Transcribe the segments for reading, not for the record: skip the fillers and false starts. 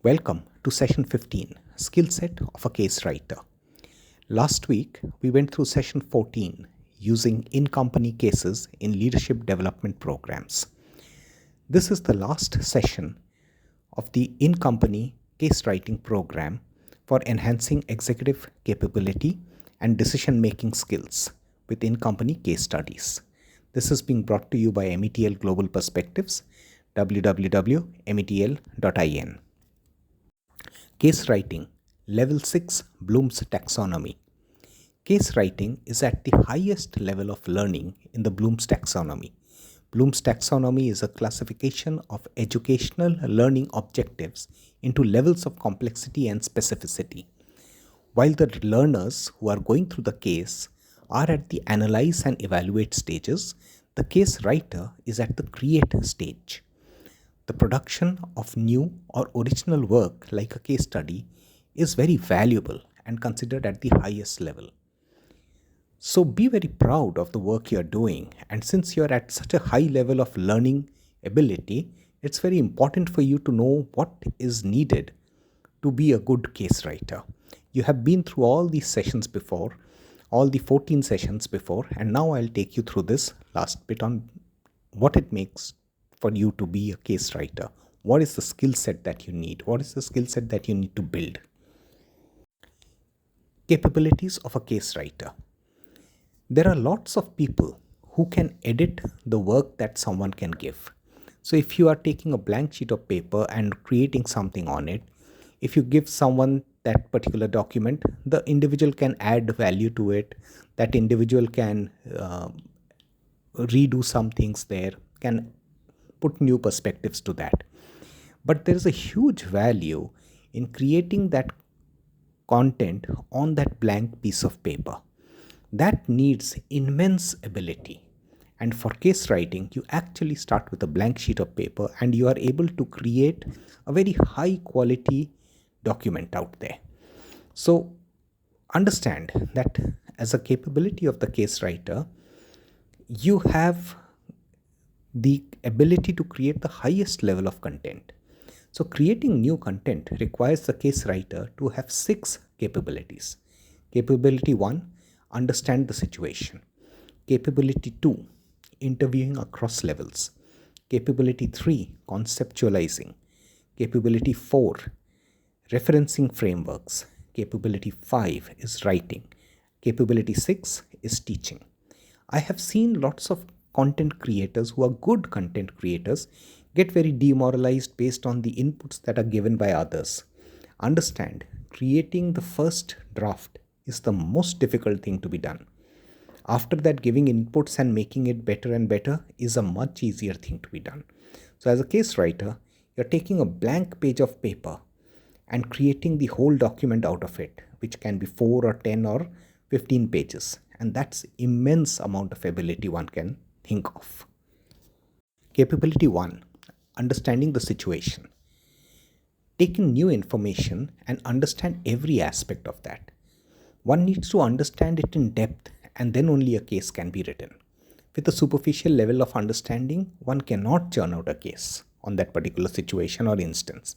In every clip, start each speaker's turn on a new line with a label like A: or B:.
A: Welcome to session 15, Skillset of a Case Writer. Last week, we went through session 14, using in-company cases in leadership development programs. This is the last session of the in-company case writing program for enhancing executive capability and decision-making skills with in-company case studies. This is being brought to you by METL Global Perspectives, www.metl.in. Case writing, level 6 Blooms Taxonomy. Case writing is at the highest level of learning in the Blooms Taxonomy. Blooms Taxonomy is a classification of educational learning objectives into levels of complexity and specificity. While the learners who are going through the case are at the analyze and evaluate stages, the case writer is at the create stage. The production of new or original work like a case study is very valuable and considered at the highest level. So be very proud of the work you're doing, and since you're at such a high level of learning ability, it's very important for you to know what is needed to be a good case writer. You have been through all these sessions before, all the 14 sessions before, and now I'll take you through this last bit on what it makes for you to be a case writer. What is the skill set that you need? What is the skill set that you need to build? Capabilities of a case writer. There are lots of people who can edit the work that someone can give. So if you are taking a blank sheet of paper and creating something on it, if you give someone that particular document, the individual can add value to it. That individual can redo some things there, can put new perspectives to that. But there is a huge value in creating that content on that blank piece of paper. That needs immense ability. And for case writing, you actually start with a blank sheet of paper and you are able to create a very high quality document out there. So understand that as a capability of the case writer, you have the ability to create the highest level of content. So creating new content requires the case writer to have 6 capabilities. Capability 1, understand the situation. Capability 2, interviewing across levels. Capability 3, conceptualizing. Capability 4, referencing frameworks. Capability 5 is writing. Capability 6 is teaching. I have seen lots of content creators who are good content creators get very demoralized based on the inputs that are given by others. Understand, creating the first draft is the most difficult thing to be done. After that, giving inputs and making it better and better is a much easier thing to be done. So as a case writer, you're taking a blank page of paper and creating the whole document out of it, which can be 4 or 10 or 15 pages. And that's immense amount of ability one can think of. Capability 1, understanding the situation. Take in new information and understand every aspect of that. One needs to understand it in depth, and then only a case can be written. With a superficial level of understanding, one cannot churn out a case on that particular situation or instance.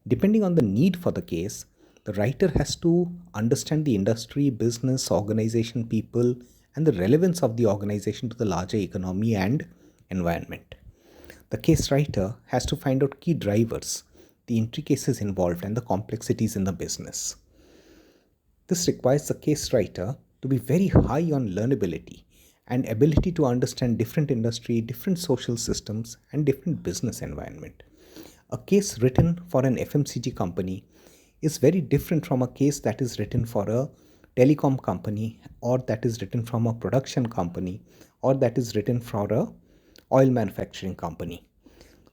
A: Depending on the need for the case, the writer has to understand the industry, business, organization, people, and the relevance of the organization to the larger economy and environment. The case writer has to find out key drivers, the intricacies involved, and the complexities in the business. This requires the case writer to be very high on learnability and ability to understand different industry, different social systems, and different business environment. A case written for an FMCG company is very different from a case that is written for a telecom company, or that is written from a production company, or that is written for a oil manufacturing company.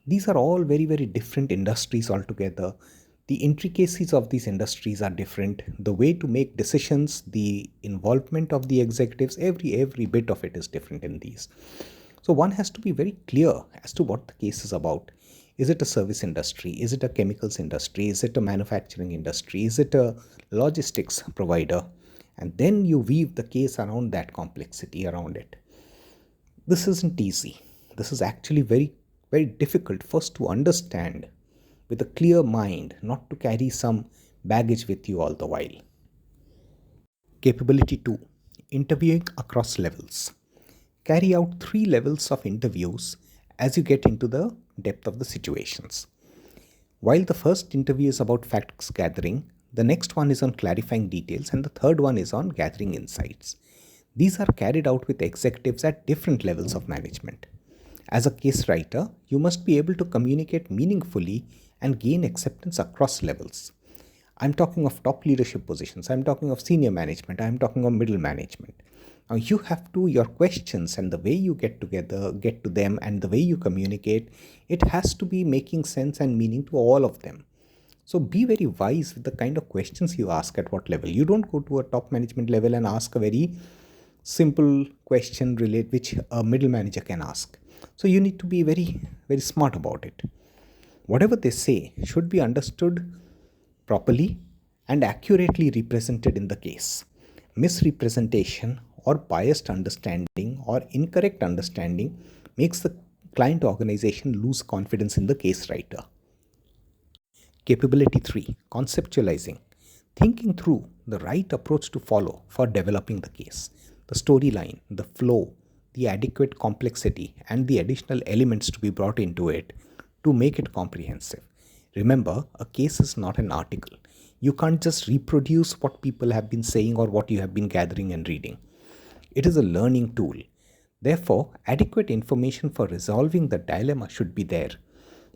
A: These are all very, very different industries altogether. The intricacies of these industries are different. The way to make decisions, the involvement of the executives, every bit of it is different in these. So one has to be very clear as to what the case is about. Is it a service industry? Is it a chemicals industry? Is it a manufacturing industry? Is it a logistics provider? And then you weave the case around that complexity around it. This isn't easy. This is actually very, very difficult first to understand with a clear mind, not to carry some baggage with you all the while. Capability 2, interviewing across levels. Carry out 3 levels of interviews as you get into the depth of the situations. While the first interview is about facts gathering, the next one is on clarifying details, and the third one is on gathering insights. These are carried out with executives at different levels of management. As a case writer, you must be able to communicate meaningfully and gain acceptance across levels. I'm talking of top leadership positions, I'm talking of senior management, I'm talking of middle management. Now you have to, your questions and the way you get to them, and the way you communicate, it has to be making sense and meaning to all of them. So be very wise with the kind of questions you ask at what level. You don't go to a top management level and ask a very simple question which a middle manager can ask. So you need to be very, very smart about it. Whatever they say should be understood properly and accurately represented in the case. Misrepresentation or biased understanding or incorrect understanding makes the client organization lose confidence in the case writer. Capability 3, conceptualizing. Thinking through the right approach to follow for developing the case, the storyline, the flow, the adequate complexity, and the additional elements to be brought into it to make it comprehensive. Remember, a case is not an article. You can't just reproduce what people have been saying or what you have been gathering and reading. It is a learning tool. Therefore, adequate information for resolving the dilemma should be there,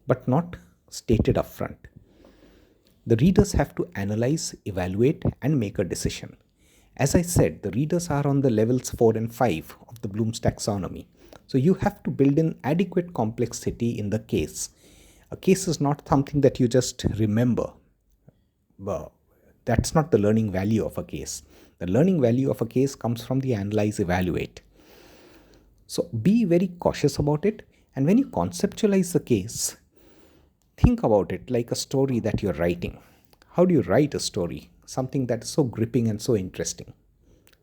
A: but not stated upfront. The readers have to analyze, evaluate, and make a decision. As I said, the readers are on the levels 4 and 5 of the Bloom's Taxonomy. So you have to build in adequate complexity in the case. A case is not something that you just remember. Well, that's not the learning value of a case. The learning value of a case comes from the analyze, evaluate. So be very cautious about it. And when you conceptualize the case, think about it like a story that you're writing. How do you write a story? Something that is so gripping and so interesting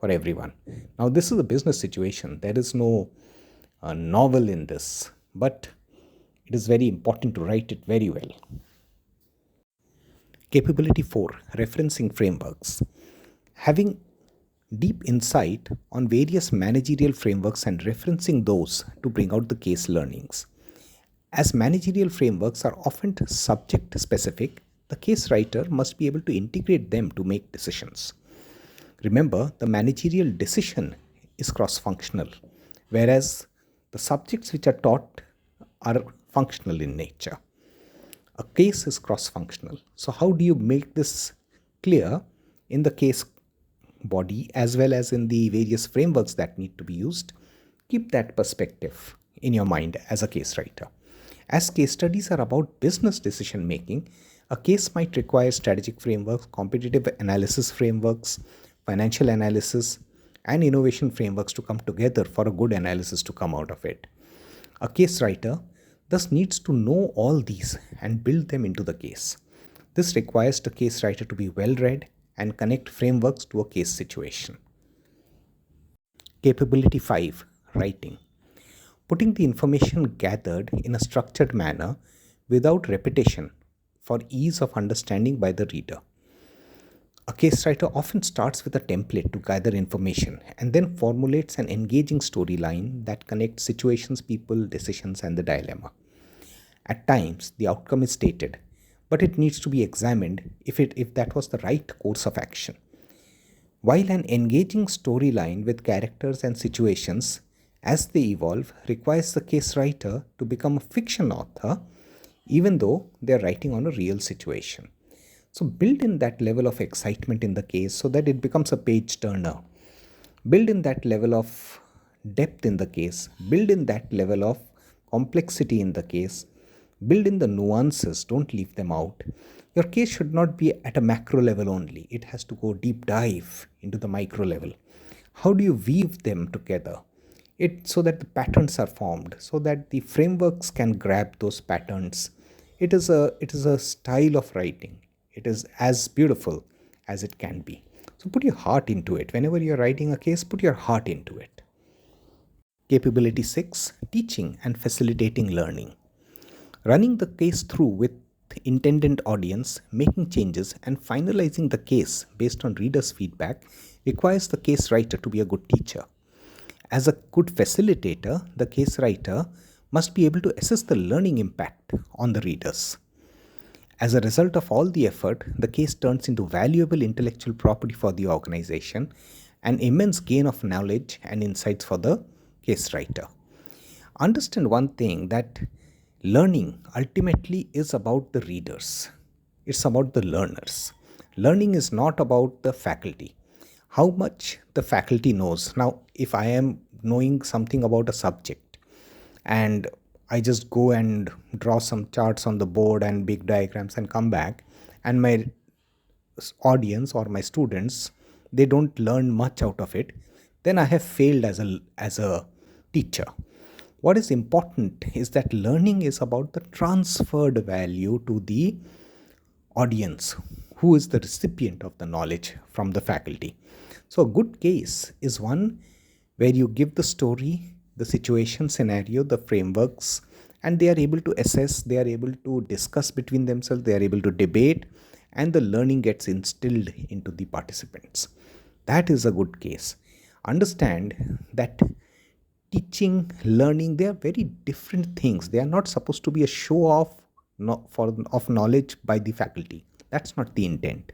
A: for everyone. Now, this is a business situation. There is no novel in this, but it is very important to write it very well. Capability 4, referencing frameworks. Having deep insight on various managerial frameworks and referencing those to bring out the case learnings. As managerial frameworks are often subject specific, the case writer must be able to integrate them to make decisions. Remember, the managerial decision is cross-functional, whereas the subjects which are taught are functional in nature. A case is cross-functional. So how do you make this clear in the case body as well as in the various frameworks that need to be used? Keep that perspective in your mind as a case writer. As case studies are about business decision making, a case might require strategic frameworks, competitive analysis frameworks, financial analysis, and innovation frameworks to come together for a good analysis to come out of it. A case writer thus needs to know all these and build them into the case. This requires the case writer to be well read and connect frameworks to a case situation. Capability 5, writing. Putting the information gathered in a structured manner without repetition for ease of understanding by the reader. A case writer often starts with a template to gather information and then formulates an engaging storyline that connects situations, people, decisions, and the dilemma. At times, the outcome is stated, but it needs to be examined if that was the right course of action. While an engaging storyline with characters and situations as they evolve requires the case writer to become a fiction author, even though they're writing on a real situation. So build in that level of excitement in the case so that it becomes a page turner. Build in that level of depth in the case. Build in that level of complexity in the case. Build in the nuances. Don't leave them out. Your case should not be at a macro level only. It has to go deep dive into the micro level. How do you weave them together? So that the patterns are formed, so that the frameworks can grab those patterns. It is a style of writing. It is as beautiful as it can be. So put your heart into it. Whenever you're writing a case, put your heart into it. Capability 6, teaching and facilitating learning. Running the case through with intended audience, making changes, and finalizing the case based on readers' feedback requires the case writer to be a good teacher. As a good facilitator, the case writer must be able to assess the learning impact on the readers. As a result of all the effort, the case turns into valuable intellectual property for the organization, an immense gain of knowledge and insights for the case writer. Understand one thing, that learning ultimately is about the readers. It's about the learners. Learning is not about the faculty. How much the faculty knows. Now, if I am knowing something about a subject and I just go and draw some charts on the board and big diagrams and come back, and my audience or my students, they don't learn much out of it, then I have failed as a teacher. What is important is that learning is about the transferred value to the audience, who is the recipient of the knowledge from the faculty. So a good case is one where you give the story, the situation, scenario, the frameworks, and they are able to assess, they are able to discuss between themselves, they are able to debate, and the learning gets instilled into the participants. That is a good case. Understand that teaching, learning, they are very different things. They are not supposed to be a show off of knowledge by the faculty. That's not the intent.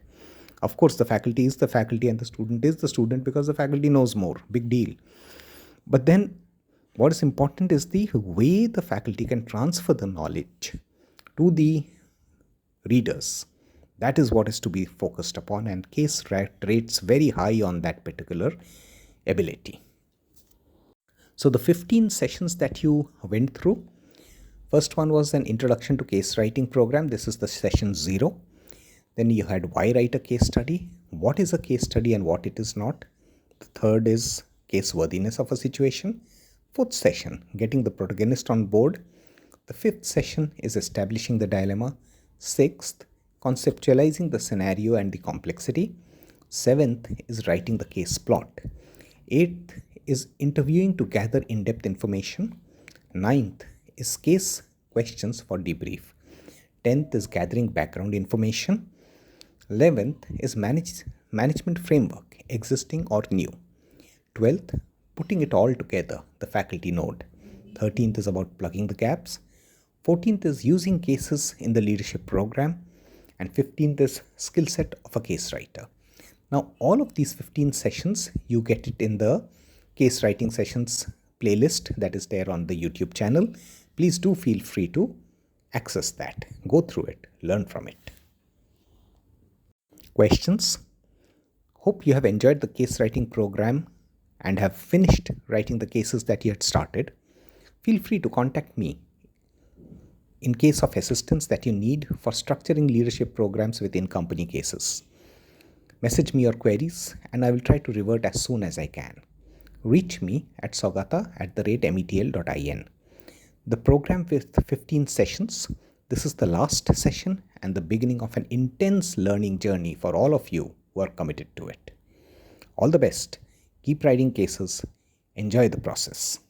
A: Of course, the faculty is the faculty and the student is the student because the faculty knows more. Big deal. But then what is important is the way the faculty can transfer the knowledge to the readers. That is what is to be focused upon, and case rates very high on that particular ability. So the 15 sessions that you went through, first one was an introduction to case writing program. This is the session 0. Then you had why write a case study, what is a case study and what it is not. The third is case worthiness of a situation. Fourth session, getting the protagonist on board. The fifth session is establishing the dilemma. Sixth, conceptualizing the scenario and the complexity. Seventh is writing the case plot. Eighth is interviewing to gather in-depth information. Ninth is case questions for debrief. 10th is gathering background information. 11th is management framework, existing or new. 12th, putting it all together, the faculty node. 13th is about plugging the gaps. 14th is using cases in the leadership program. And 15th is skill set of a case writer. Now, all of these 15 sessions, you get it in the case writing sessions playlist that is there on the YouTube channel. Please do feel free to access that. Go through it, learn from it. Questions? Hope you have enjoyed the case writing program and have finished writing the cases that you had started. Feel free to contact me in case of assistance that you need for structuring leadership programs within company cases. Message me your queries and I will try to revert as soon as I can. Reach me at saugata@metl.in. The program with 15 sessions, this is the last session and the beginning of an intense learning journey for all of you who are committed to it. All the best. Keep writing cases. Enjoy the process.